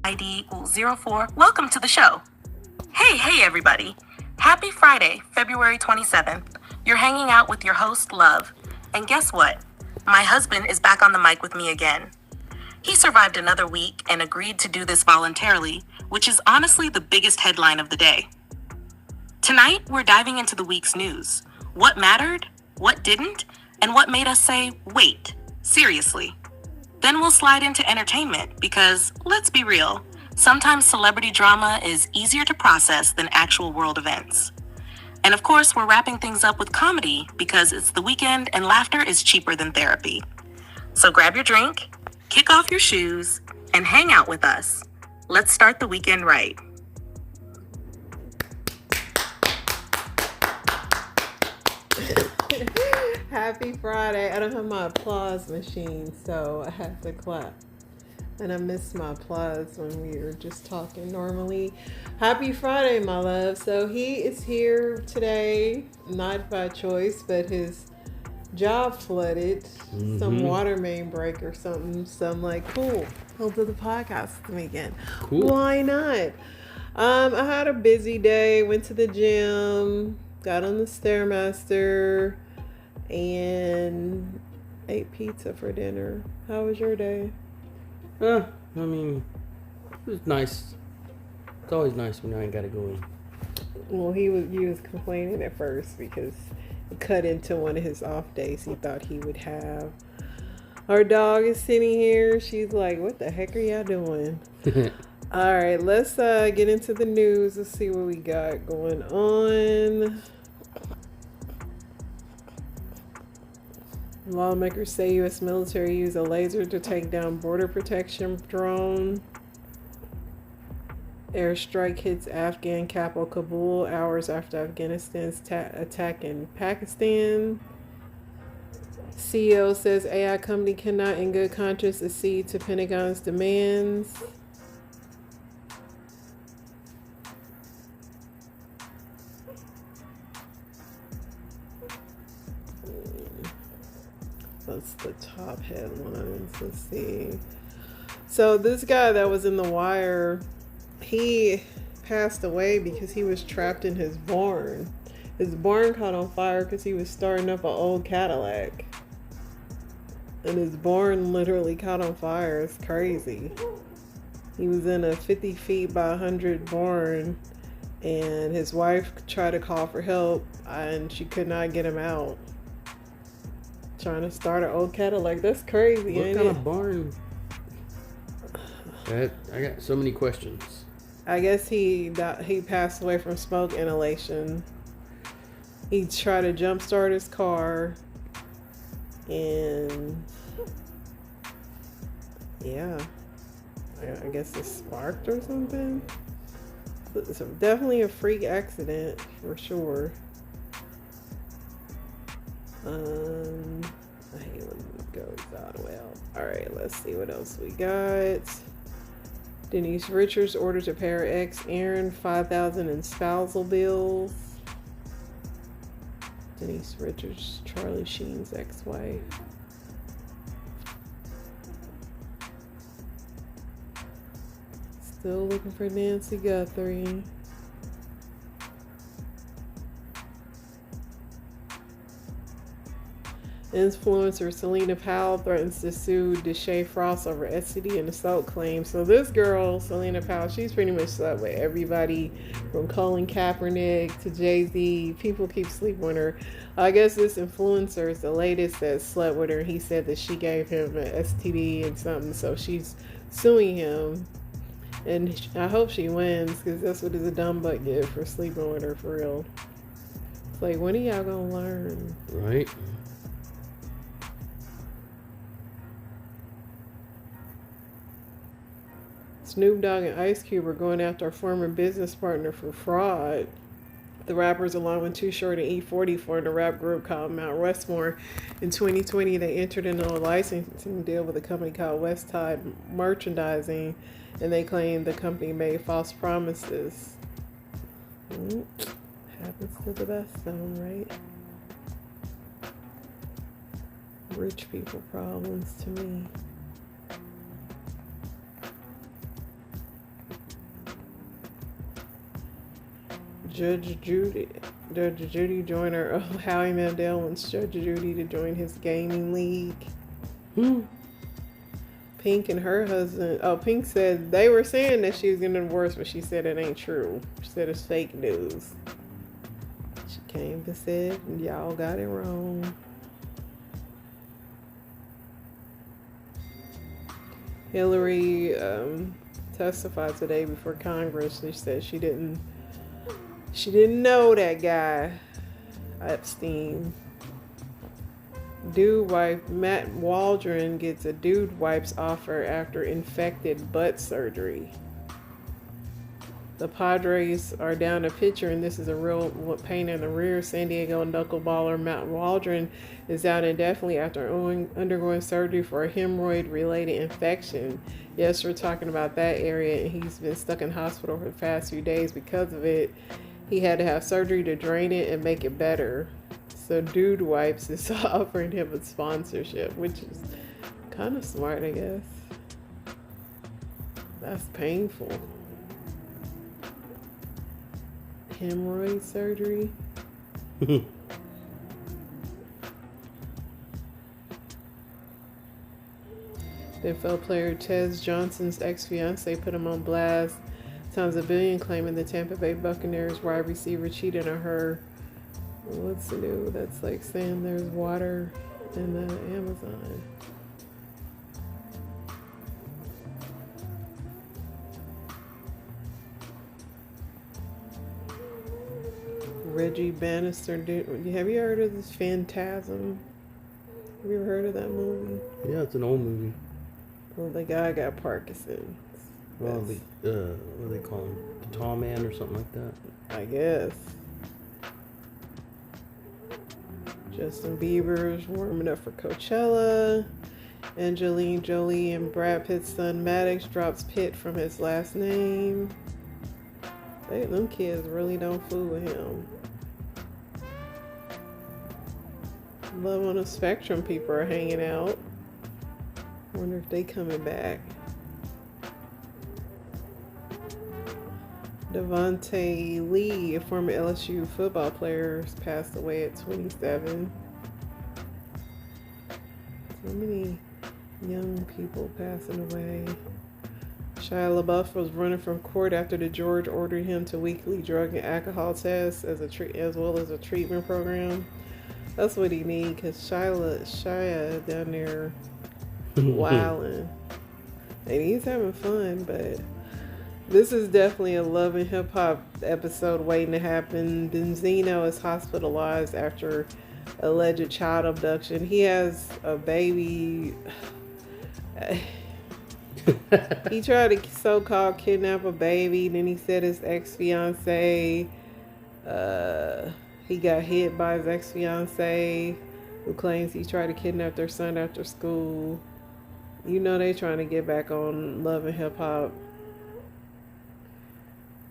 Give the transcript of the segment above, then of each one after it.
ID equals 04. Welcome to the show. Hey, everybody. Happy Friday, February 27th. You're hanging out with your host, Love. And guess what? My husband is back on the mic with me again. He survived another week and agreed to do this voluntarily, which is honestly the biggest headline of the day. Tonight, we're diving into the week's news. What mattered, what didn't, and what made us say, wait, seriously. Then we'll slide into entertainment because, let's be real, sometimes celebrity drama is easier to process than actual world events. And of course, we're wrapping things up with comedy because it's the weekend and laughter is cheaper than therapy. So grab your drink, kick off your shoes, and hang out with us. Let's start the weekend right. Happy Friday. I don't have my applause machine, so I have to clap. And I missed my applause when we were just talking normally. Happy Friday, my love. So he is here today, not by choice, but his job flooded. Some water main break or something. So I'm like, cool, he'll do the podcast with me again. Cool. Why not? I had a busy day, went to the gym, got on the Stairmaster, and ate pizza for dinner. How was your day? I mean, it was nice. It's always nice when I ain't gotta go in. Well, he was complaining at first because it cut into one of his off days he thought he would have. Our dog is sitting here. She's like, what the heck are y'all doing? All right, let's get into the news. Let's see what we got going on. Lawmakers say U.S. military used a laser to take down border protection drone. Airstrike hits Afghan capital Kabul hours after Afghanistan's attack in Pakistan. CEO says AI company cannot in good conscience accede to Pentagon's demands. That's the top headlines. Let's see. So this guy that was in The Wire, he passed away because he was trapped in his barn. His barn caught on fire because he was starting up an old Cadillac. And his barn literally caught on fire. It's crazy. He was in a 50 feet by 100 barn, and his wife tried to call for help, and she could not get him out. Trying to start an old Cadillac. That's crazy, What ain't kind it? of barn? I got so many questions. I guess he passed away from smoke inhalation. He tried to jumpstart his car, and yeah, I guess it sparked or something. So definitely a freak accident for sure. I hate when it goes out well. Alright, let's see what else we got. Denise Richards ordered to pay her ex Aaron $5,000 in spousal bills. Denise Richards, Charlie Sheen's ex-wife. Still looking for Nancy Guthrie. Influencer Selena Powell threatens to sue Deshae Frost over STD and assault claims. So this girl, Selena Powell, she's pretty much slept with everybody from Colin Kaepernick to Jay-Z. People keep sleeping with her. I guess this influencer is the latest that slept with her. He said that she gave him an STD and something, so she's suing him. And I hope she wins, because that's what a dumb butt get for sleeping with her, for real. It's like, when are y'all gonna learn? Right? Snoop Dogg and Ice Cube are going after a former business partner for fraud. The rappers, along with Too Short and E40, formed a rap group called Mount Westmore. In 2020, they entered into a licensing deal with a company called West Tide Merchandising, and they claimed the company made false promises. Happens to the best of them, right? Rich people problems to me. Judge Judy Joyner. Oh, Howie Mandel wants Judge Judy to join his gaming league. Pink and her husband. Oh, Pink said they were saying that she was getting a divorce, but she said it ain't true. She said it's fake news. She came and said, y'all got it wrong. Hillary testified today before Congress. She said she didn't know that guy Epstein. Dude wife Matt Waldron gets a dude wipes offer after infected butt surgery. The Padres are down a pitcher, and this is a real pain in the rear. San Diego knuckleballer Matt Waldron is out indefinitely after undergoing surgery for a hemorrhoid-related infection. Yes, we're talking about that area, and he's been stuck in hospital for the past few days because of it. He had to have surgery to drain it and make it better. So Dude Wipes is offering him a sponsorship, which is kind of smart, I guess. That's painful. Hemorrhoid surgery. NFL player Tez Johnson's ex-fiance put him on blast. Times a billion, claiming the Tampa Bay Buccaneers wide receiver cheated on her. What's new? That's like saying there's water in the Amazon. Reggie Bannister. Have you heard of this Phantasm? Have you ever heard of that movie? Yeah, it's an old movie. Well, the guy got Parkinson's. Well, what do they call him? The Tall Man or something like that? I guess. Justin Bieber's warming up for Coachella. Angelina Jolie and Brad Pitt's son Maddox drops Pitt from his last name. Them kids really don't fool with him. Love on the Spectrum people are hanging out. Wonder if they coming back. Devontae Lee, a former LSU football player, has passed away at 27. So many young people passing away. Shia LaBeouf was running from court after the judge ordered him to weekly drug and alcohol tests as well as a treatment program. That's what he need, because Shia down there wilding. And he's having fun, but this is definitely a Love and Hip Hop episode waiting to happen. Benzino is hospitalized after alleged child abduction. He has a baby. He tried to so-called kidnap a baby. Then he said his ex-fiance, he got hit by his ex-fiance, who claims he tried to kidnap their son after school. You know they trying to get back on Love and Hip Hop.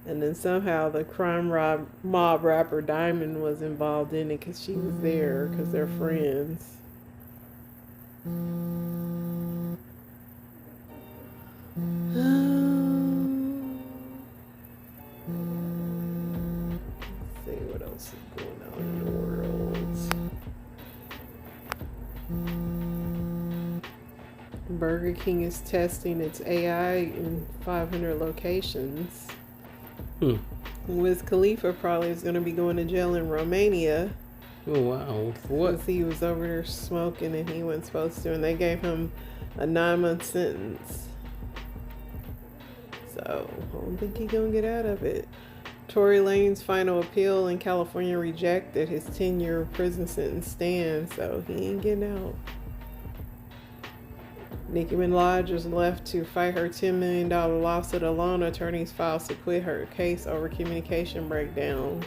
And then somehow the crime mob rapper Diamond was involved in it because she was there because they're friends. Let's see what else is going on in the world. Burger King is testing its AI in 500 locations. Wiz Khalifa probably is going to be going to jail in Romania. Oh, wow. For what? Because he was over there smoking and he wasn't supposed to, and they gave him a 9-month sentence. So, I don't think he's going to get out of it. Tory Lane's final appeal in California rejected. His 10-year prison sentence stands, so he ain't getting out. Nicki Minaj is left to fight her $10 million lawsuit alone. Attorneys files to quit her case over communication breakdown.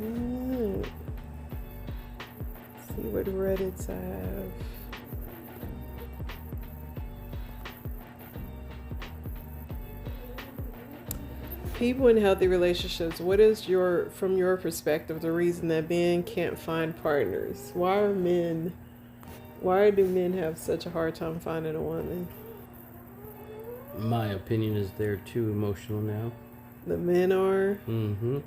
Let's see what Reddits have. People in healthy relationships, what is from your perspective, the reason that men can't find partners? Why do men have such a hard time finding a woman? My opinion is they're too emotional now. The men are. Mm-hmm.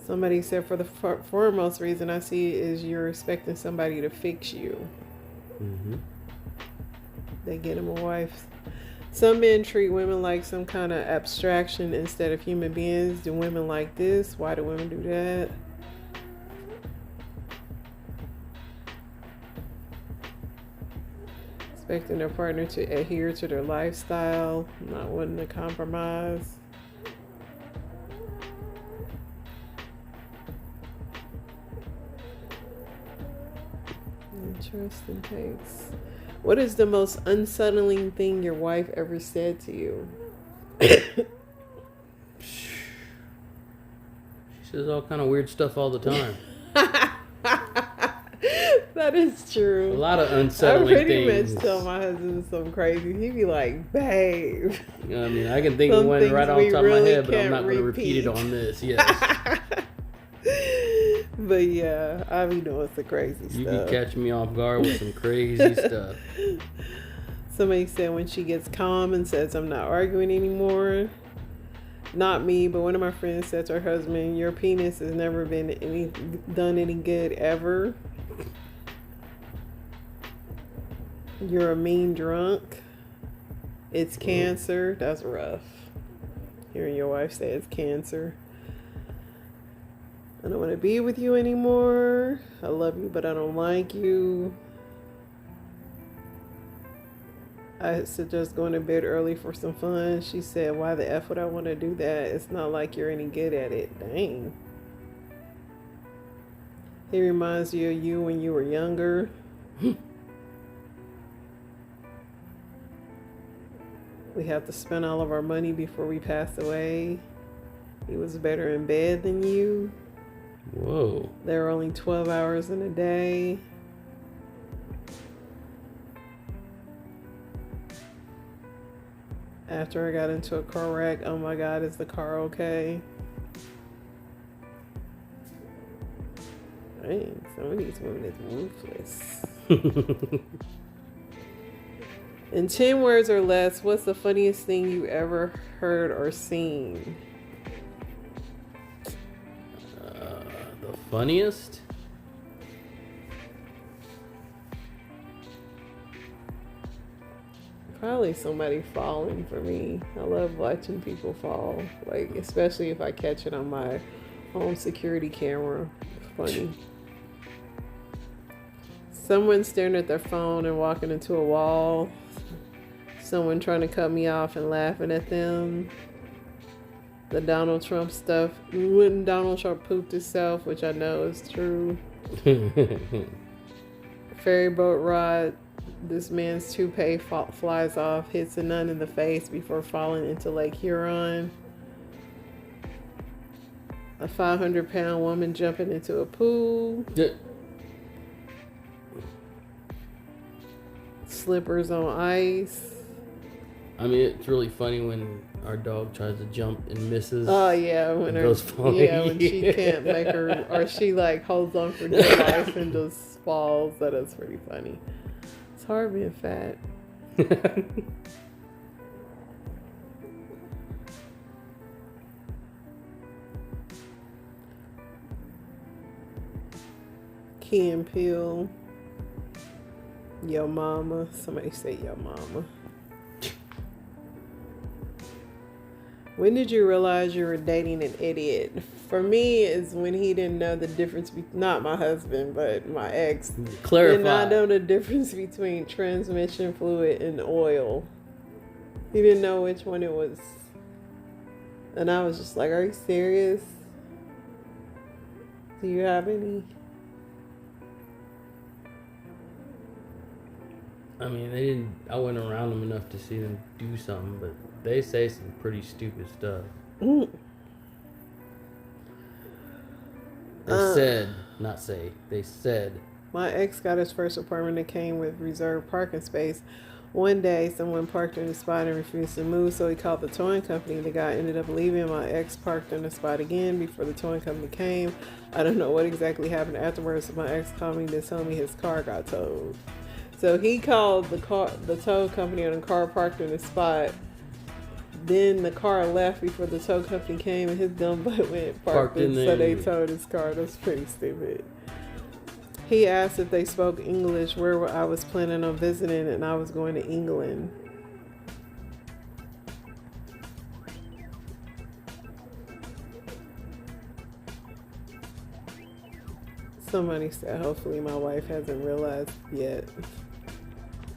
Somebody said for the foremost reason I see is you're expecting somebody to fix you. Mm-hmm. They get him a wife. Some men treat women like some kind of abstraction instead of human beings. Do women like this? Why do women do that? Expecting their partner to adhere to their lifestyle, not wanting to compromise. Interesting takes. What is the most unsettling thing your wife ever said to you? She says all kind of weird stuff all the time. That is true. A lot of unsettling I pretty things. much tell my husband something crazy. He'd be like, babe. I mean, I can think of Some one right things off we the top of my really head, but I'm can't not going to repeat it repeat. on this. Yes. But yeah, I be doing some crazy You stuff. can catch me off guard with some crazy stuff. Somebody said when she gets calm and says, I'm not arguing anymore. Not me, but one of my friends said to her husband, your penis has never been done any good ever. You're a mean drunk. It's cancer. That's rough. Hearing your wife say it's cancer. I don't want to be with you anymore. I love you, but I don't like you. I suggest going to bed early for some fun. She said, why the F would I want to do that? It's not like you're any good at it. Dang. He reminds you of you when you were younger. We have to spend all of our money before we pass away. He was better in bed than you. Whoa. There are only 12 hours in a day. After I got into a car wreck, oh my God, is the car okay? Dang, some of these women is ruthless. In 10 words or less, what's the funniest thing you ever heard or seen? The funniest? Probably somebody falling for me. I love watching people fall. Like, especially if I catch it on my home security camera. Funny. Someone staring at their phone and walking into a wall. Someone trying to cut me off and laughing at them. The Donald Trump stuff. When Donald Trump pooped himself, which I know is true. Ferry boat ride. This man's toupee flies off, hits a nun in the face before falling into Lake Huron. A 500-pound woman jumping into a pool. Slippers on ice. I mean, it's really funny when our dog tries to jump and misses. Oh yeah, when and her, goes falling. yeah, when she can't make her, or she like holds on for dear life and just falls. That is pretty funny. It's hard being fat. Key and Peele. Yo mama. Somebody say yo mama. When did you realize you were dating an idiot? For me, it's when he didn't know the difference. Not my husband, but my ex. Clarify. Did not know the difference between transmission fluid and oil. He didn't know which one it was. And I was just like, are you serious? Do you have any? I mean, they didn't. I wasn't around them enough to see them do something, but they say some pretty stupid stuff. They said. My ex got his first apartment that came with reserved parking space. One day, someone parked in the spot and refused to move, so he called the towing company. The guy ended up leaving. My ex parked in the spot again before the towing company came. I don't know what exactly happened afterwards. So my ex called me to tell me his car got towed. So he called the tow company on a car parked in the spot. Then the car left before the tow company came, and his dumb butt went parked in, so they towed his car. That's pretty stupid. He asked if they spoke English, where I was planning on visiting, and I was going to England. Somebody said, hopefully my wife hasn't realized yet.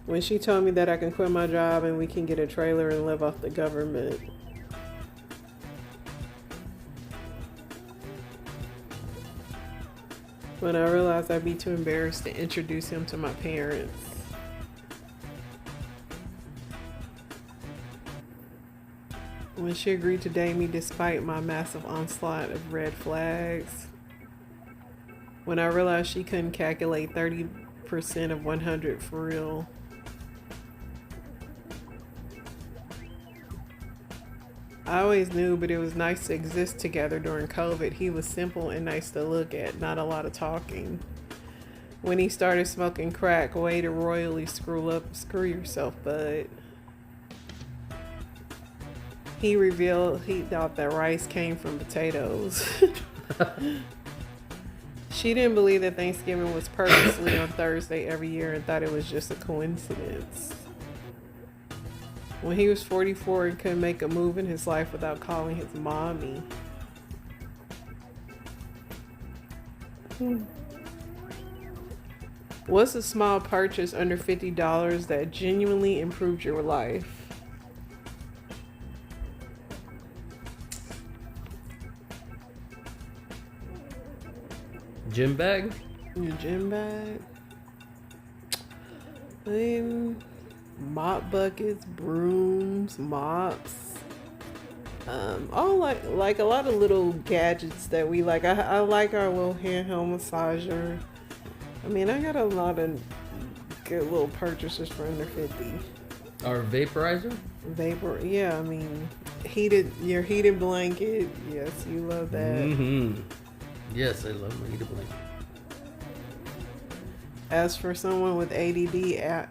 When she told me that I can quit my job and we can get a trailer and live off the government. When I realized I'd be too embarrassed to introduce him to my parents. When she agreed to date me despite my massive onslaught of red flags. When I realized she couldn't calculate 30% of 100 for real. I always knew, but it was nice to exist together during COVID. He was simple and nice to look at, not a lot of talking. When he started smoking crack, way to royally screw yourself, bud. He revealed he thought that rice came from potatoes. She didn't believe that Thanksgiving was purposely on Thursday every year and thought it was just a coincidence. When he was 44 and couldn't make a move in his life without calling his mommy. What's a small purchase under $50 that genuinely improved your life? Gym bag? Your gym bag? I mean, mop buckets, brooms, mops. All like a lot of little gadgets that we like. I like our little handheld massager. I mean, I got a lot of good little purchases for under 50. Our vaporizer? Vapor, yeah. I mean, your heated blanket. Yes, you love that. Mm-hmm. Yes, I love my heated blanket. As for someone with ADD,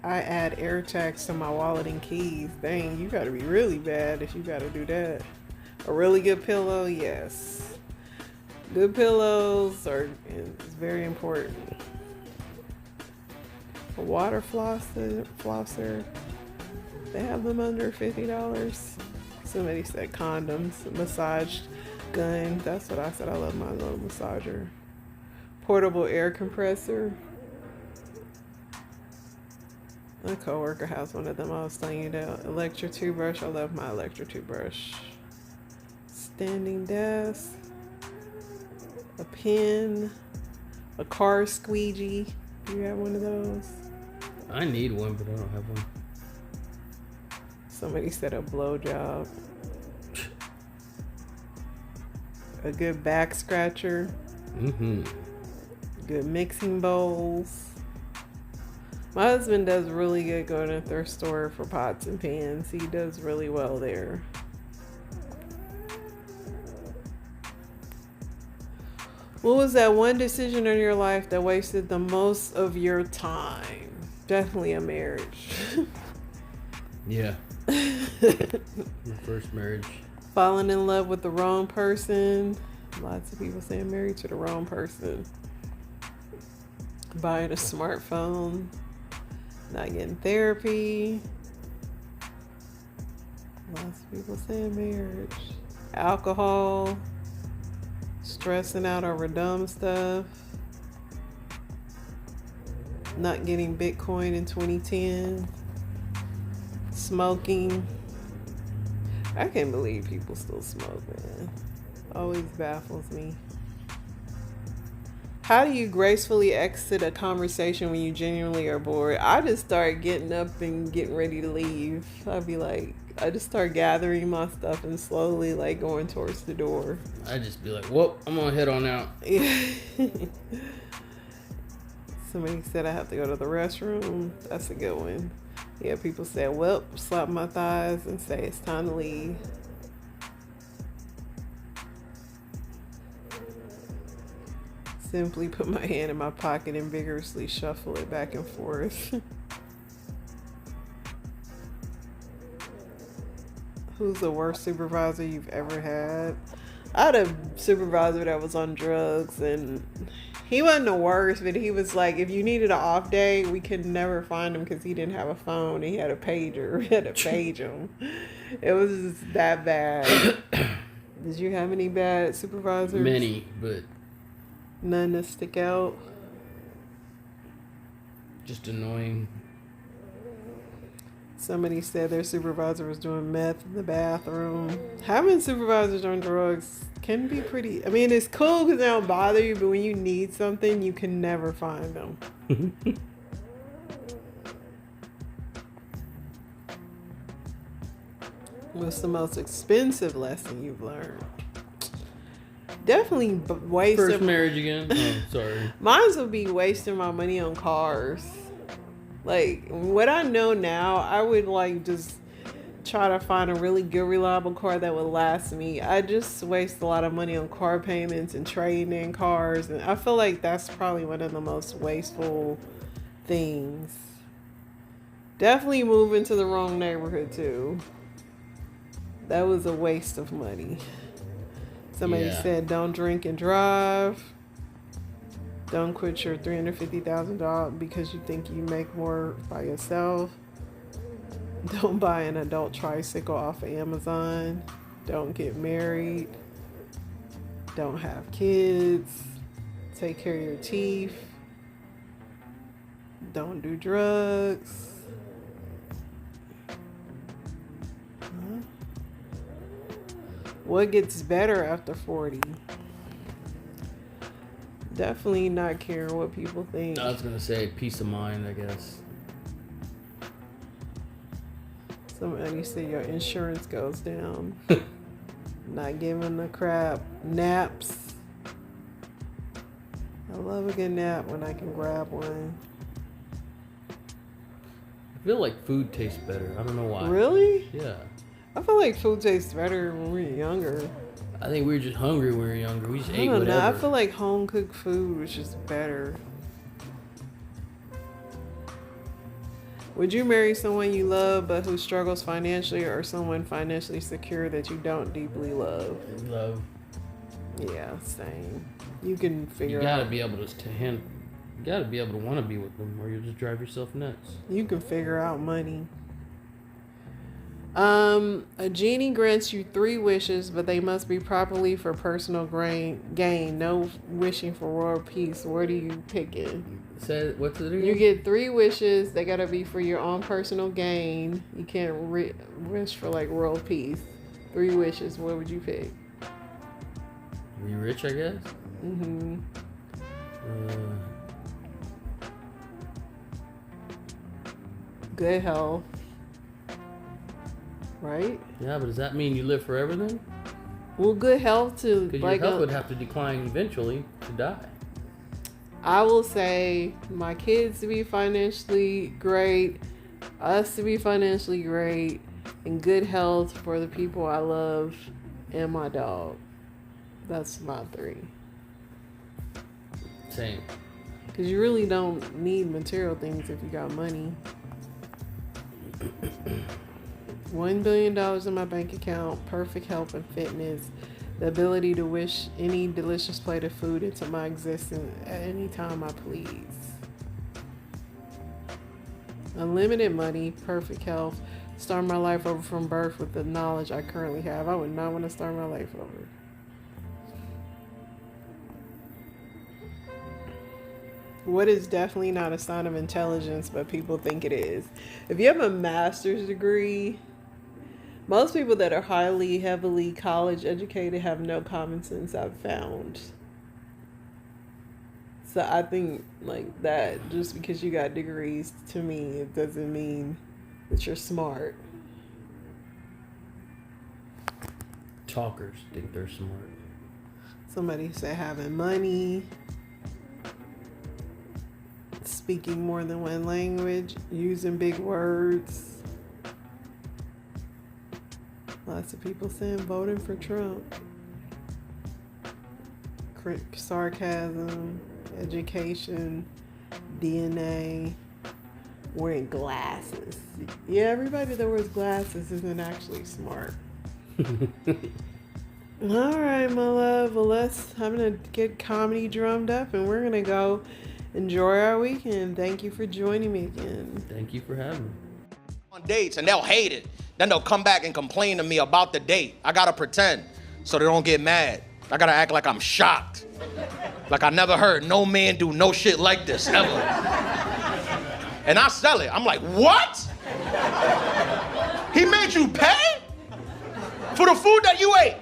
I add air tags to my wallet and keys. Dang, you gotta be really bad if you gotta do that. A really good pillow, yes. Good pillows is very important. A water flosser. They have them under $50. Somebody said condoms, massage gun. That's what I said. I love my little massager. Portable air compressor. My coworker has one of them. I was telling you that. Electric toothbrush. I love my electric toothbrush. Standing desk. A pen. A car squeegee. Do you have one of those? I need one, but I don't have one. Somebody said a blowjob. A good back scratcher. Mm-hmm. Good mixing bowls. My husband does really good going to the thrift store for pots and pans. He does really well there. What was that one decision in your life that wasted the most of your time? Definitely a marriage. Yeah. My first marriage. Falling in love with the wrong person. Lots of people saying married to the wrong person. Buying a smartphone. Not getting therapy. Lots of people saying marriage. Alcohol. Stressing out over dumb stuff. Not getting Bitcoin in 2010. Smoking. I can't believe people still smoke, man. Always baffles me. How do you gracefully exit a conversation when you genuinely are bored? I just start getting up and getting ready to leave. I just start gathering my stuff and slowly going towards the door. I just be like, whoop, I'm gonna head on out. Somebody said I have to go to the restroom. That's a good one. Yeah, people said, well, slap my thighs and say it's time to leave. Simply put my hand in my pocket and vigorously shuffle it back and forth. Who's the worst supervisor you've ever had? I had a supervisor that was on drugs, and he wasn't the worst, but he was like, if you needed an off day, we could never find him because he didn't have a phone. He had a pager. We had to page him. It was just that bad. Did you have any bad supervisors? Many, but none that stick out. just annoying. Somebody said their supervisor was doing meth in the bathroom. Having supervisors on drugs can be pretty... I mean, it's cool because they don't bother you, but when you need something, you can never find them. What's the most expensive lesson you've learned? Definitely wasting... First marriage again? Oh, sorry. Mine would be wasting my money on cars. Like, what I know now, I would, like, just try to find a really good, reliable car that would last me. I just waste a lot of money on car payments and trading in cars. And I feel like that's probably one of the most wasteful things. Definitely moving to the wrong neighborhood, too. That was a waste of money. Somebody said, don't drink and drive. Don't quit your $350,000 because you think you make more by yourself. Don't buy an adult tricycle off of Amazon. Don't get married. Don't have kids. Take care of your teeth. Don't do drugs. What gets better after 40? Definitely not caring what people think. I was going to say peace of mind, I guess. Somebody said your insurance goes down. Not giving a crap. Naps. I love a good nap when I can grab one. I feel like food tastes better. I don't know why. Really? Yeah. I feel like food tastes better when we're younger. I think we were just hungry when we were younger. We just ate I don't know. whatever. I feel like home cooked food was just better. Would you marry someone you love but who struggles financially, or someone financially secure that you don't deeply love? Love. Yeah, same. You can figure You gotta out. be able to handle. You gotta be able to want to be with them, or you'll just drive yourself nuts. You can figure out money. A genie grants you 3 wishes, but they must be properly for personal gain. No wishing for world peace. Where do you pick it? Say what's it again? You get 3 wishes. They gotta be for your own personal gain. You can't wish for like world peace. 3 wishes. What would you pick? Be rich, I guess. Mm-hmm. Good health. Right? Yeah, but does that mean you live forever then? Well, good health to Because like your health would have to decline eventually to die. I will say my kids to be financially great, us to be financially great, and good health for the people I love and my dog. That's my 3. Same. Because you really don't need material things if you got money. $1 billion in my bank account, perfect health and fitness, the ability to wish any delicious plate of food into my existence at any time I please. Unlimited money, perfect health, start my life over from birth with the knowledge I currently have. I would not want to start my life over. What is definitely not a sign of intelligence, but people think it is? If you have a master's degree, most people that are heavily college educated have no common sense, I've found. So I think like that, just because you got degrees, to me, it doesn't mean that you're smart. Talkers think they're smart. Somebody said having money, speaking more than one language, using big words. Lots of people saying voting for Trump. Sarcasm, education, DNA, wearing glasses. Yeah, everybody that wears glasses isn't actually smart. All right, my love. Well, I'm going to get comedy drummed up and we're going to go enjoy our weekend. Thank you for joining me again. Thank you for having me. On dates and they'll hate it. Then they'll come back and complain to me about the date. I gotta pretend so they don't get mad. I gotta act like I'm shocked. Like I never heard no man do no shit like this ever. And I sell it. I'm like, what? He made you pay for the food that you ate?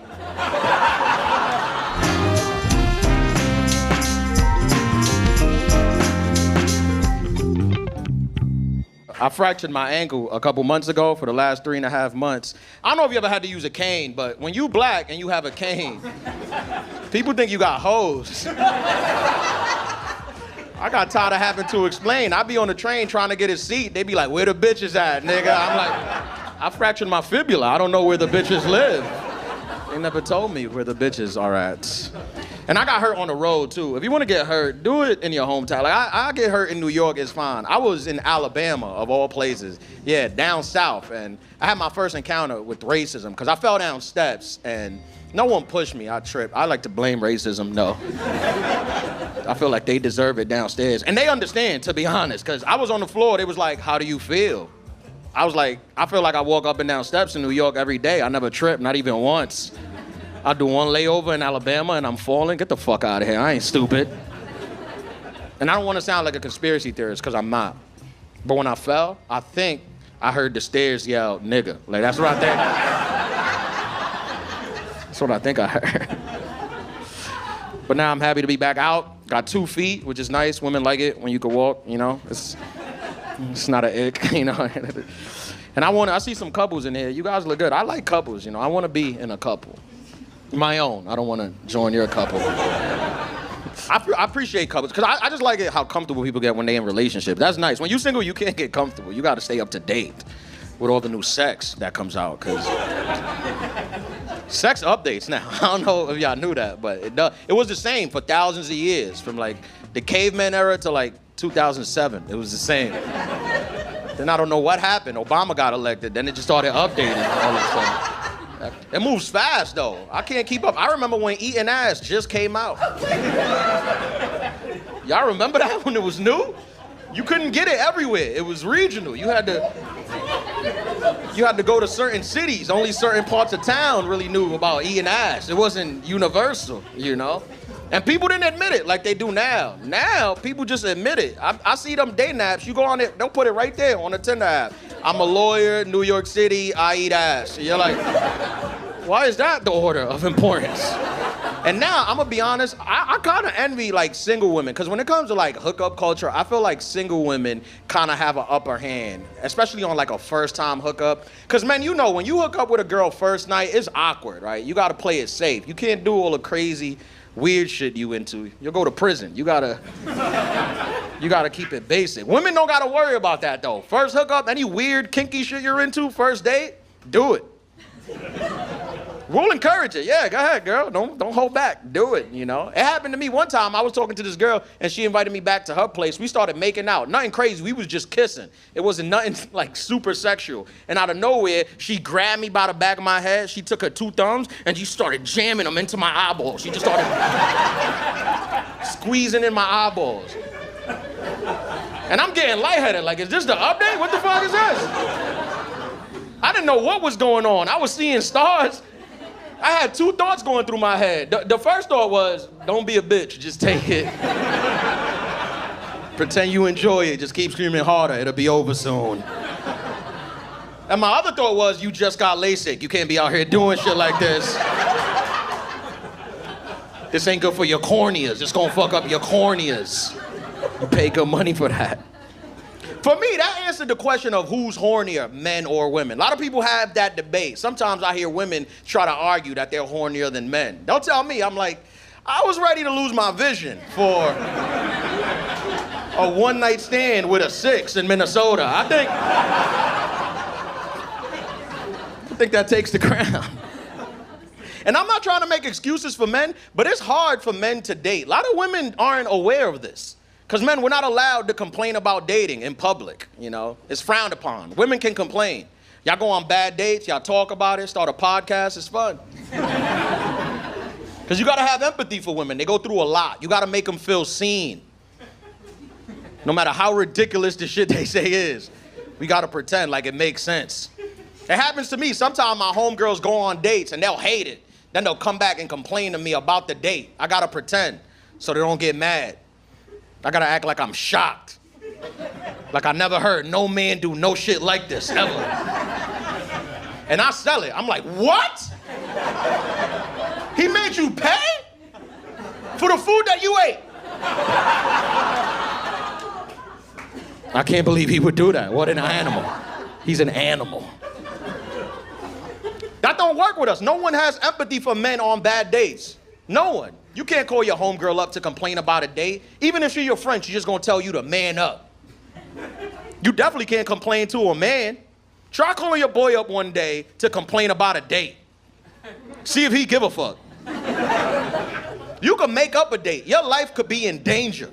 I fractured my ankle a couple months ago for the last 3.5 months. I don't know if you ever had to use a cane, but when you black and you have a cane, people think you got hoes. I got tired of having to explain. I be on the train trying to get a seat. They be like, where the bitches at, nigga? I'm like, I fractured my fibula. I don't know where the bitches live. They never told me where the bitches are at. And I got hurt on the road, too. If you want to get hurt, do it in your hometown. Like, I get hurt in New York, it's fine. I was in Alabama, of all places. Yeah, down south. And I had my first encounter with racism, because I fell down steps, and no one pushed me. I tripped. I like to blame racism, no. I feel like they deserve it downstairs. And they understand, to be honest, because I was on the floor. They was like, how do you feel? I was like, I feel like I walk up and down steps in New York every day. I never tripped, not even once. I do one layover in Alabama and I'm falling. Get the fuck out of here. I ain't stupid. And I don't want to sound like a conspiracy theorist, because I'm not. But when I fell, I think I heard the stairs yell, nigga. Like, that's what I think. That's what I think I heard. But now I'm happy to be back out. Got 2 feet, which is nice. Women like it when you can walk, you know. It's not an ick, you know. And I see some couples in here. You guys look good. I like couples, you know. I want to be in a couple. My own. I don't want to join your couple. I appreciate couples, because I just like it how comfortable people get when they're in relationships. That's nice. When you're single, you can't get comfortable. You got to stay up to date with all the new sex that comes out, because sex updates now. I don't know if y'all knew that, but it was the same for thousands of years, from like the caveman era to like 2007. It was the same. Then I don't know what happened. Obama got elected. Then it just started updating all of a sudden. It moves fast, though. I can't keep up. I remember when Eating Ass just came out. Y'all remember that when it was new? You couldn't get it everywhere. It was regional. You had to go to certain cities. Only certain parts of town really knew about Eating Ass. It wasn't universal, you know? And people didn't admit it like they do now. Now, people just admit it. I see them dating apps. You go on it, they'll put it right there on the Tinder app. I'm a lawyer, New York City, I eat ass. You're like, why is that the order of importance? And now, I'm gonna be honest, I kind of envy like single women, because when it comes to like hookup culture, I feel like single women kind of have an upper hand, especially on like a first time hookup. Because man, you know, when you hook up with a girl first night, it's awkward, right? You gotta play it safe. You can't do all the crazy, weird shit you into. You'll go to prison. You gotta keep it basic. Women don't gotta worry about that though. First hookup, any weird, kinky shit you're into, first date, do it. We'll encourage it. Yeah, go ahead, girl. Don't hold back. Do it, you know. It happened to me one time. I was talking to this girl, and she invited me back to her place. We started making out. Nothing crazy. We was just kissing. It wasn't nothing, like, super sexual. And out of nowhere, she grabbed me by the back of my head. She took her 2 thumbs, and she started jamming them into my eyeballs. She just started squeezing in my eyeballs. And I'm getting lightheaded. Like, is this the update? What the fuck is this? I didn't know what was going on. I was seeing stars. I had 2 thoughts going through my head. The first thought was, don't be a bitch, just take it. Pretend you enjoy it, just keep screaming harder, it'll be over soon. And my other thought was, you just got LASIK, you can't be out here doing shit like this. This ain't good for your corneas, it's gonna fuck up your corneas. You pay good money for that. For me, that answered the question of who's hornier, men or women. A lot of people have that debate. Sometimes I hear women try to argue that they're hornier than men. Don't tell me. I'm like, I was ready to lose my vision for a one-night stand with a 6 in Minnesota. I think that takes the crown. And I'm not trying to make excuses for men, but it's hard for men to date. A lot of women aren't aware of this. Because men, we're not allowed to complain about dating in public, you know? It's frowned upon. Women can complain. Y'all go on bad dates, y'all talk about it, start a podcast, it's fun. Because you gotta have empathy for women. They go through a lot. You gotta make them feel seen. No matter how ridiculous the shit they say is, we gotta pretend like it makes sense. It happens to me. Sometimes my homegirls go on dates and they'll hate it. Then they'll come back and complain to me about the date. I gotta pretend so they don't get mad. I gotta act like I'm shocked. Like I never heard no man do no shit like this, ever. And I sell it. I'm like, what? He made you pay for the food that you ate? I can't believe he would do that. What an animal. He's an animal. That don't work with us. No one has empathy for men on bad dates. No one. You can't call your homegirl up to complain about a date. Even if she's your friend, she's just gonna tell you to man up. You definitely can't complain to a man. Try calling your boy up one day to complain about a date. See if he give a fuck. You can make up a date. Your life could be in danger.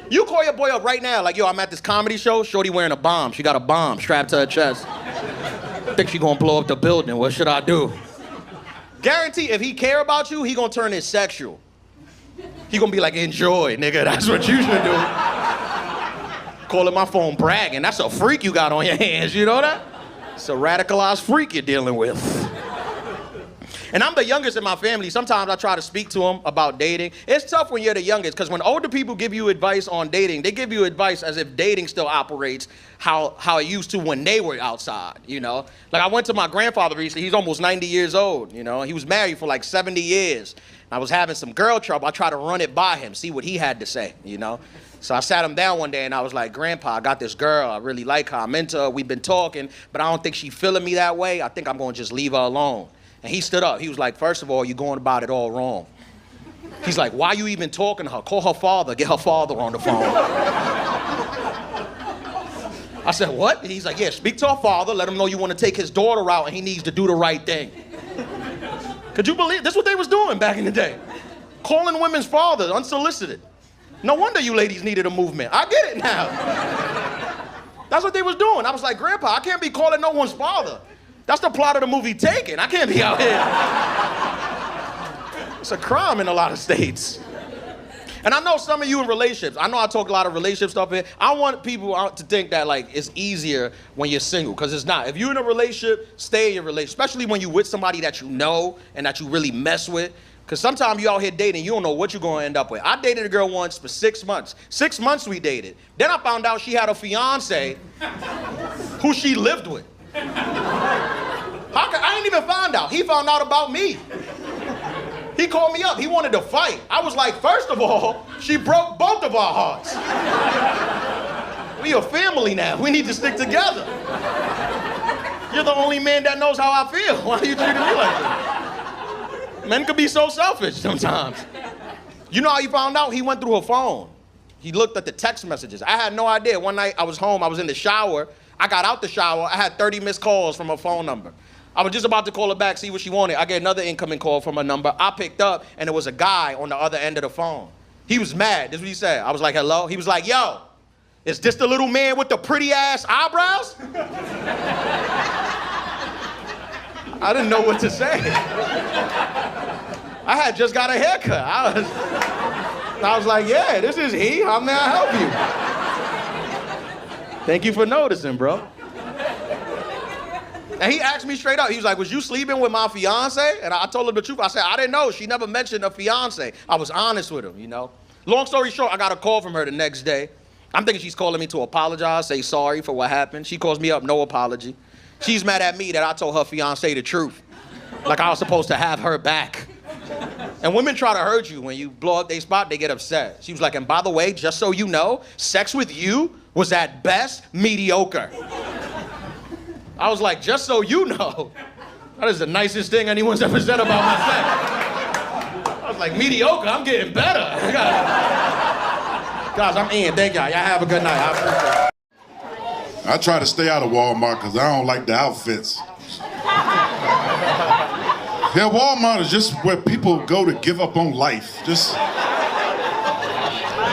You call your boy up right now, like, yo, I'm at this comedy show, shorty wearing a bomb. She got a bomb strapped to her chest. Think she gonna blow up the building, what should I do? Guarantee if he care about you, he gonna turn it sexual. He gonna be like, enjoy, nigga, that's what you should do. Calling my phone bragging, that's a freak you got on your hands, you know that? It's a radicalized freak you're dealing with. And I'm the youngest in my family. Sometimes I try to speak to them about dating. It's tough when you're the youngest, because when older people give you advice on dating, they give you advice as if dating still operates how it used to when they were outside, you know? Like I went to my grandfather recently. He's almost 90 years old, you know? He was married for like 70 years. I was having some girl trouble. I tried to run it by him, see what he had to say, you know? So I sat him down one day and I was like, Grandpa, I got this girl. I really like her. I'm into her. We've been talking, but I don't think she's feeling me that way. I think I'm going to just leave her alone. And he stood up. He was like, first of all, you're going about it all wrong. He's like, why are you even talking to her? Call her father. Get her father on the phone. I said, what? And he's like, yeah, speak to her father. Let him know you want to take his daughter out and he needs to do the right thing. Could you believe? That's what they was doing back in the day. Calling women's fathers unsolicited. No wonder you ladies needed a movement. I get it now. That's what they was doing. I was like, Grandpa, I can't be calling no one's father. That's the plot of the movie Taken. I can't be out here. It's a crime in a lot of states. And I know some of you in relationships. I know I talk a lot of relationship stuff here. I want people to think that like it's easier when you're single, because it's not. If you're in a relationship, stay in your relationship, especially when you're with somebody that you know and that you really mess with. Because sometimes you out here dating, you don't know what you're going to end up with. I dated a girl once for 6 months. 6 months we dated. Then I found out she had a fiance who she lived with. I ain't even found out. He found out about me. He called me up. He wanted to fight. I was like, first of all, she broke both of our hearts. We a family now. We need to stick together. You're the only man that knows how I feel. Why are you treating me like that? Men could be so selfish sometimes. You know how he found out? He went through her phone. He looked at the text messages. I had no idea. One night I was home. I was in the shower. I got out the shower. I had 30 missed calls from her phone number. I was just about to call her back, see what she wanted. I get another incoming call from her number. I picked up, and it was a guy on the other end of the phone. He was mad. This is what he said. I was like, hello? He was like, yo, is this the little man with the pretty-ass eyebrows? I didn't know what to say. I had just got a haircut. I was like, yeah, this is he. How may I help you? Thank you for noticing, bro. And he asked me straight up. He was like, was you sleeping with my fiance? And I told him the truth. I said, I didn't know. She never mentioned a fiance. I was honest with him, you know. Long story short, I got a call from her the next day. I'm thinking she's calling me to apologize, say sorry for what happened. She calls me up, no apology. She's mad at me that I told her fiance the truth. Like I was supposed to have her back. And women try to hurt you. When you blow up their spot, they get upset. She was like, and by the way, just so you know, sex with you was at best mediocre. I was like, just so you know, that is the nicest thing anyone's ever said about my sex. I was like, mediocre, I'm getting better. Guys, I'm in. Thank y'all. Y'all have a good night. I appreciate it. I try to stay out of Walmart because I don't like the outfits. Yeah, Walmart is just where people go to give up on life. Just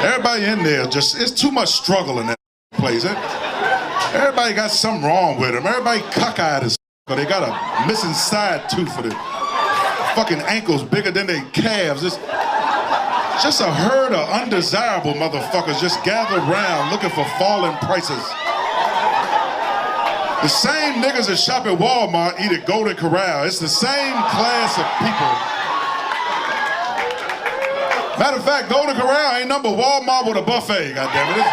everybody in there, it's too much struggle in that place. Everybody got something wrong with them. Everybody cockeyed as but they got a missing side tooth for the fucking ankles bigger than their calves. It's just a herd of undesirable motherfuckers just gathered around looking for falling prices. The same niggas that shop at Walmart eat at Golden Corral. It's the same class of people. Matter of fact, Golden Corral ain't number Walmart with a buffet, goddammit.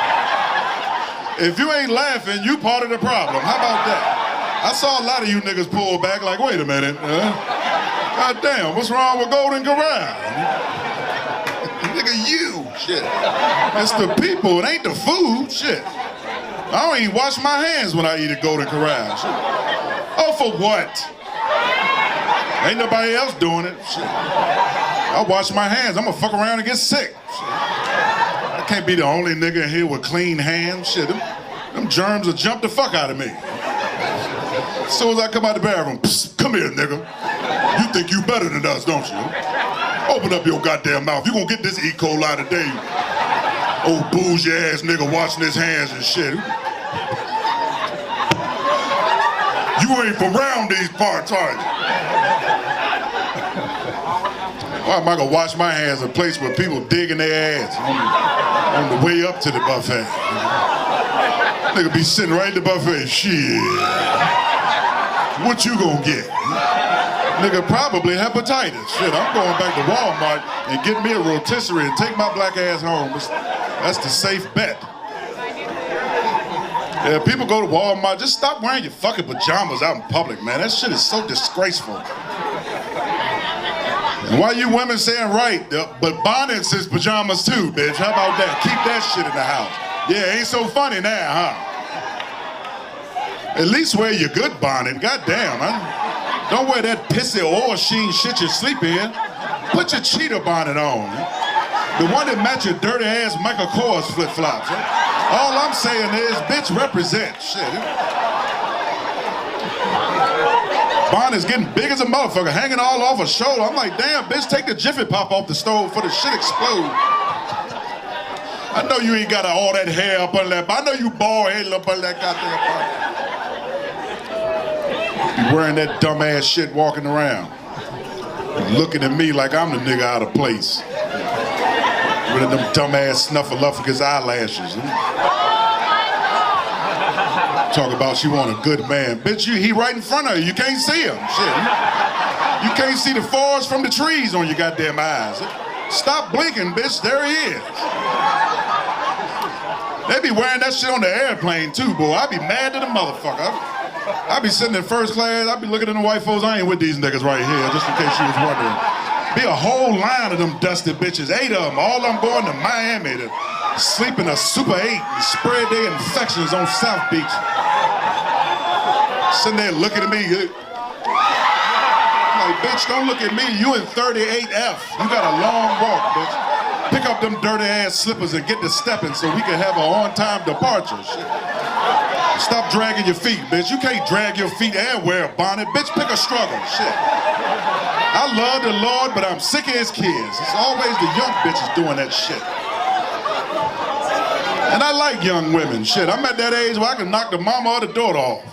If you ain't laughing, you part of the problem. How about that? I saw a lot of you niggas pull back like, wait a minute. God damn, what's wrong with Golden Corral? Nigga, you, shit. It's the people, it ain't the food, shit. I don't even wash my hands when I eat at Golden Corral, shit. Oh, for what? Ain't nobody else doing it, shit. I wash my hands, I'm gonna fuck around and get sick, shit. I can't be the only nigga in here with clean hands, shit. Them germs will jump the fuck out of me. As soon as I come out the bathroom, psst, come here, nigga. You think you better than us, don't you? Open up your goddamn mouth. You gonna get this E. coli today. Old bougie ass nigga washing his hands and shit. You ain't from around these parts, are you? Why am I gonna wash my hands in a place where people digging their ass on the way up to the buffet? Nigga be sitting right at the buffet. Shit. What you gonna get? Nigga, probably hepatitis. Shit, I'm going back to Walmart and get me a rotisserie and take my black ass home. That's the safe bet. Yeah, people go to Walmart, just stop wearing your fucking pajamas out in public, man. That shit is so disgraceful. And why you women saying right, but bonnets is pajamas too, bitch. How about that? Keep that shit in the house. Yeah, ain't so funny now, huh? At least wear your good bonnet. Goddamn, huh? Don't wear that pissy oil sheen shit you sleep in. Put your cheetah bonnet on. The one that match your dirty ass Michael Kors flip-flops. Huh? All I'm saying is, bitch, represent. Shit. Bonnet's getting big as a motherfucker, hanging all off her shoulder. I'm like, damn, bitch, take the Jiffy Pop off the stove before the shit explode. I know you ain't got all that hair up under that, but I know you bald head up under that goddamn body. You wearing that dumb ass shit walking around. Looking at me like I'm the nigga out of place. With them dumb ass snuffleupagus eyelashes. Talk about she want a good man. Bitch, he right in front of you. You can't see him. Shit. You can't see the forest from the trees on your goddamn eyes. Stop blinking, bitch. There he is. They be wearing that shit on the airplane too, boy. I be mad at the motherfucker. I be sitting in first class. I be looking at the white folks. I ain't with these niggas right here, just in case you was wondering. Be a whole line of them dusty bitches. 8 of them. All of them going to Miami to sleep in a Super 8 and spread their infections on South Beach. Sitting there looking at me. I'm like, bitch, don't look at me. You in 38F. You got a long walk, bitch. Pick up them dirty ass slippers and get to stepping so we can have an on-time departure. Shit. Stop dragging your feet, bitch. You can't drag your feet and wear a bonnet. Bitch, pick a struggle. Shit. I love the Lord, but I'm sick of his kids. It's always the young bitches doing that shit. And I like young women. Shit, I'm at that age where I can knock the mama or the daughter off.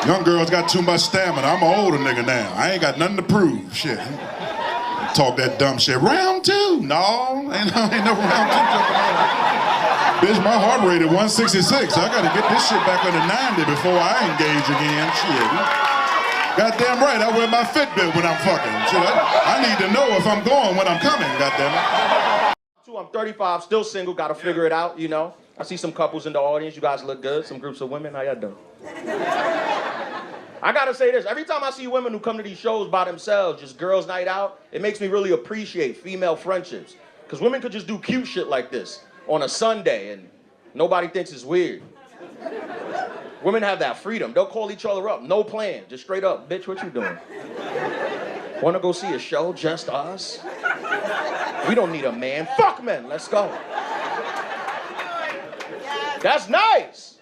Young girls got too much stamina. I'm an older nigga now. I ain't got nothing to prove. Shit. Talk that dumb shit. Round 2? No, ain't no round 2. Bitch, my heart rate at 166. I gotta get this shit back under 90 before I engage again. Shit. Goddamn right, I wear my Fitbit when I'm fucking. Shit, I need to know if I'm going when I'm coming, goddamn it. I'm 35, still single, gotta figure it out, you know. I see some couples in the audience, you guys look good, some groups of women, how y'all doing? I gotta say this, every time I see women who come to these shows by themselves, just girls' night out, it makes me really appreciate female friendships. Because women could just do cute shit like this on a Sunday and nobody thinks it's weird. Women have that freedom. They'll call each other up, no plan, just straight up, bitch, what you doing? Wanna go see a show, just us? We don't need a man, fuck men, let's go. That's nice.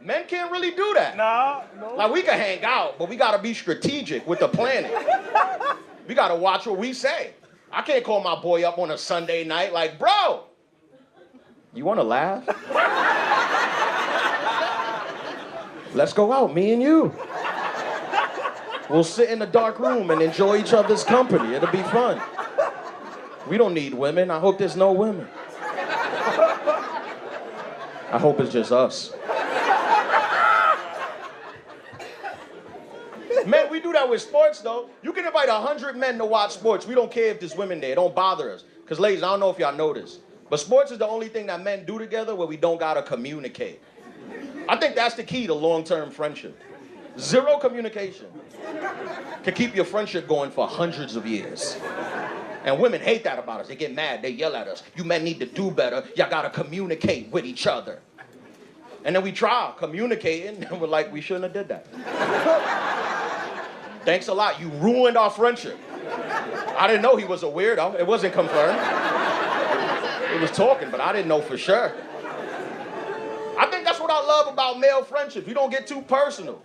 Men can't really do that. No. Like, we can hang out, but we gotta be strategic with the planning. We gotta watch what we say. I can't call my boy up on a Sunday night like, bro, you wanna laugh? Let's go out, me and you. We'll sit in a dark room and enjoy each other's company. It'll be fun. We don't need women. I hope there's no women. I hope it's just us. Men, we do that with sports, though. You can invite 100 men to watch sports. We don't care if there's women there. It don't bother us. Because, ladies, I don't know if y'all know this, but sports is the only thing that men do together where we don't got to communicate. I think that's the key to long-term friendship. Zero communication can keep your friendship going for hundreds of years. And women hate that about us. They get mad. They yell at us. You men need to do better. Y'all got to communicate with each other. And then we try communicating, and we're like, we shouldn't have did that. Thanks a lot. You ruined our friendship. I didn't know he was a weirdo. It wasn't confirmed. He was talking, but I didn't know for sure. I think that's what I love about male friendships. We don't get too personal.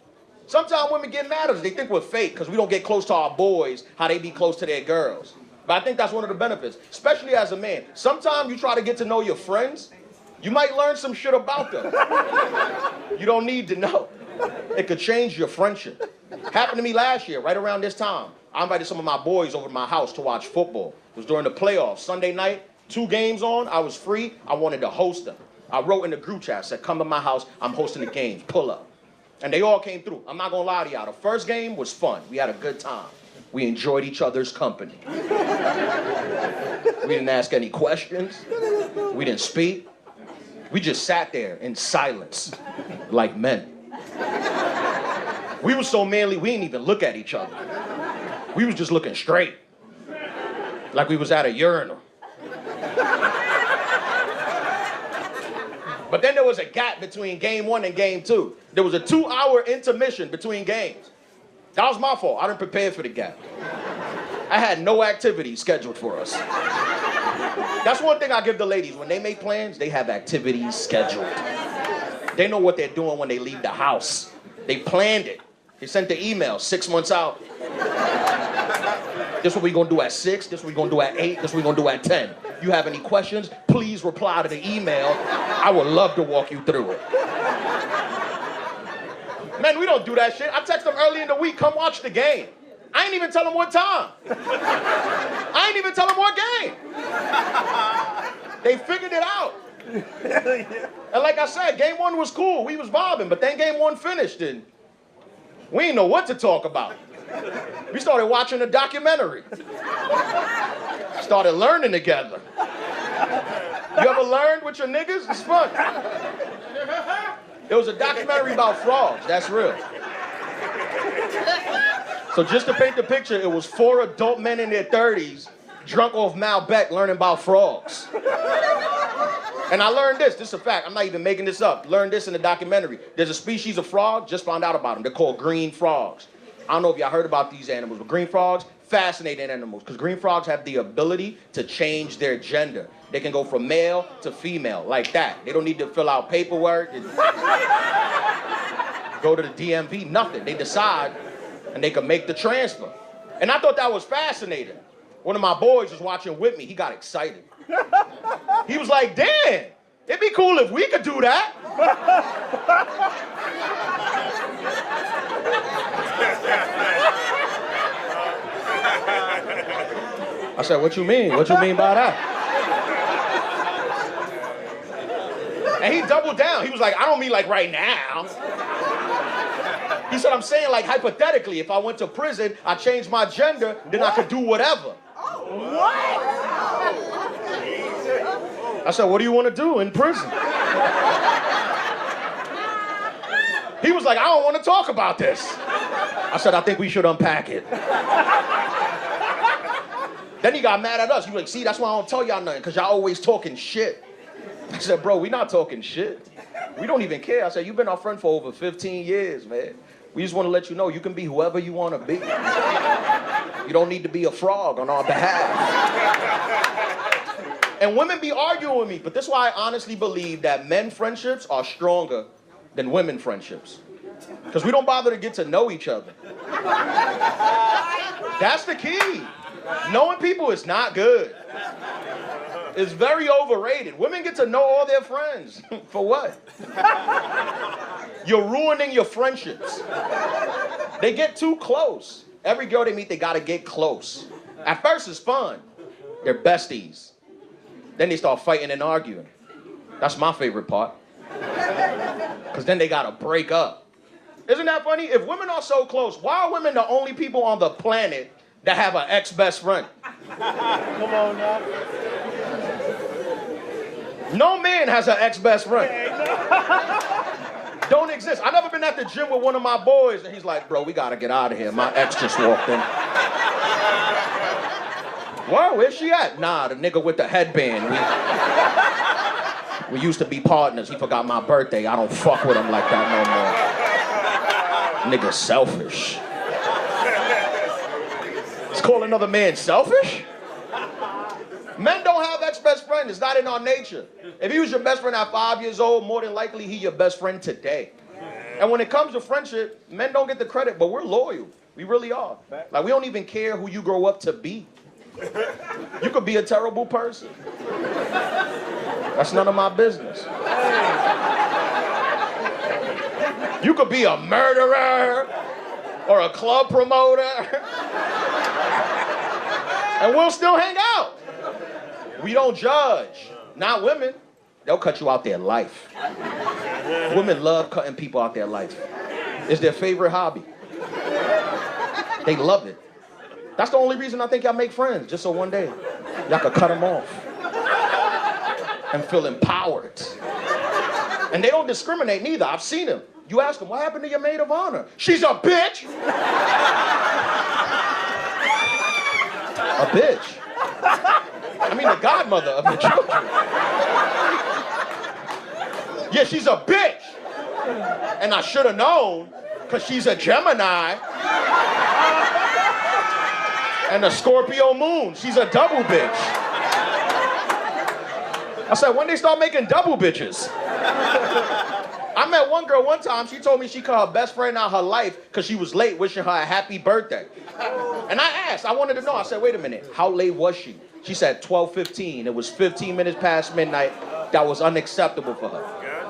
Sometimes women get mad at us. They think we're fake because we don't get close to our boys how they be close to their girls. But I think that's one of the benefits, especially as a man. Sometimes you try to get to know your friends, you might learn some shit about them. You don't need to know. It could change your friendship. Happened to me last year, right around this time. I invited some of my boys over to my house to watch football. It was during the playoffs, Sunday night, 2 games on, I was free, I wanted to host them. I wrote in the group chat, said, come to my house, I'm hosting the games, pull up. And they all came through. I'm not gonna lie to y'all, the first game was fun. We had a good time. We enjoyed each other's company. We didn't ask any questions. We didn't speak. We just sat there in silence, like men. We were so manly, we didn't even look at each other. We was just looking straight, like we was at a urinal. But then there was a gap between game 1 and game 2. There was a 2-hour intermission between games. That was my fault. I didn't prepare for the gap. I had no activities scheduled for us. That's one thing I give the ladies. When they make plans, they have activities scheduled. They know what they're doing when they leave the house. They planned it. They sent the email 6 months out. This is what we're gonna do at 6, this is what we're gonna do at 8, this is what we're gonna do at 10. You have any questions, please reply to the email. I would love to walk you through it. Man, we don't do that shit. I text them early in the week, come watch the game. I ain't even tell them what time. I ain't even tell them what game. They figured it out. And like I said, game 1 was cool, we was vibing, but then game 1 finished and we didn't know what to talk about. We started watching a documentary. Started learning together. You ever learned with your niggas? It's fun. It was a documentary about frogs. That's real. So just to paint the picture, it was 4 adult men in their 30s, drunk off Malbec, learning about frogs. And I learned this is a fact, I'm not even making this up. Learned this in the documentary. There's a species of frog, just found out about them. They're called green frogs. I don't know if y'all heard about these animals, but green frogs, fascinating animals, because green frogs have the ability to change their gender. They can go from male to female, like that. They don't need to fill out paperwork, go to the DMV, nothing. They decide, and they can make the transfer. And I thought that was fascinating. One of my boys was watching with me. He got excited. He was like, damn, it'd be cool if we could do that. I said, what you mean? What you mean by that? And he doubled down. He was like, I don't mean like right now. He said, I'm saying like hypothetically, if I went to prison, I changed my gender, then I could do whatever. What? I said, what do you want to do in prison? He was like, I don't want to talk about this. I said, I think we should unpack it. Then he got mad at us. He was like, see, that's why I don't tell y'all nothing, because y'all always talking shit. I said, bro, we not talking shit. We don't even care. I said, you've been our friend for over 15 years, man. We just want to let you know you can be whoever you want to be. You don't need to be a frog on our behalf. And women be arguing with me, but this is why I honestly believe that men friendships are stronger than women friendships. Because we don't bother to get to know each other. That's the key. Knowing people is not good. It's very overrated. Women get to know all their friends. For what? You're ruining your friendships. They get too close. Every girl they meet, they gotta get close. At first, it's fun. They're besties. Then they start fighting and arguing. That's my favorite part. Because then they gotta break up. Isn't that funny? If women are so close, why are women the only people on the planet that have an ex-best friend? Come on now. No man has an ex-best friend. Don't exist. I never been at the gym with one of my boys and he's like, bro, we gotta get out of here. My ex just walked in. Well, where's she at? Nah, the nigga with the headband. We used to be partners. He forgot my birthday. I don't fuck with him like that no more. Nigga selfish. It's called another man selfish? Men don't have ex-best friends. It's not in our nature. If he was your best friend at 5 years old, more than likely he your best friend today. And when it comes to friendship, men don't get the credit, but we're loyal. We really are. Like, we don't even care who you grow up to be. You could be a terrible person. That's none of my business. You could be a murderer or a club promoter. And we'll still hang out. We don't judge. Not women. They'll cut you out their life. Women love cutting people out their life. It's their favorite hobby. They love it. That's the only reason I think y'all make friends, just so one day y'all could cut them off and feel empowered. And they don't discriminate neither. I've seen them. You ask them, what happened to your maid of honor? She's a bitch. A bitch. I mean, the godmother of the children. Yeah, she's a bitch. And I should have known, because she's a Gemini and a Scorpio moon. She's a double bitch. I said, when they start making double bitches? I met one girl one time, she told me she cut her best friend out her life because she was late wishing her a happy birthday. And I asked, I wanted to know, I said, wait a minute, how late was she? She said 12:15. It was 15 minutes past midnight. That was unacceptable for her.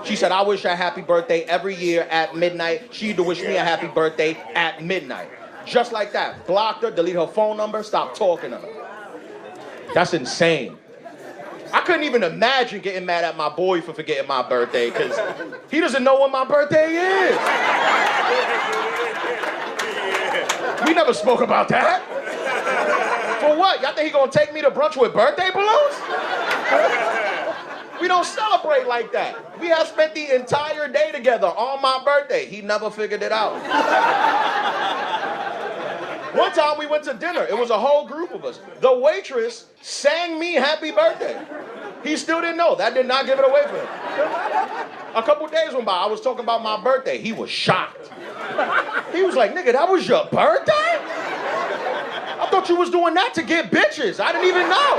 She said, I wish her a happy birthday every year at midnight. She used to wish me a happy birthday at midnight. Just like that. Blocked her, deleted her phone number, stopped talking to her. That's insane. I couldn't even imagine getting mad at my boy for forgetting my birthday because he doesn't know when my birthday is. We never spoke about that. For what? Y'all think he gonna take me to brunch with birthday balloons? We don't celebrate like that. We have spent the entire day together on my birthday. He never figured it out. One time we went to dinner. It was a whole group of us. The waitress sang me happy birthday. He still didn't know. That did not give it away for him. A couple days went by. I was talking about my birthday. He was shocked. He was like, nigga, that was your birthday? I thought you was doing that to get bitches. I didn't even know.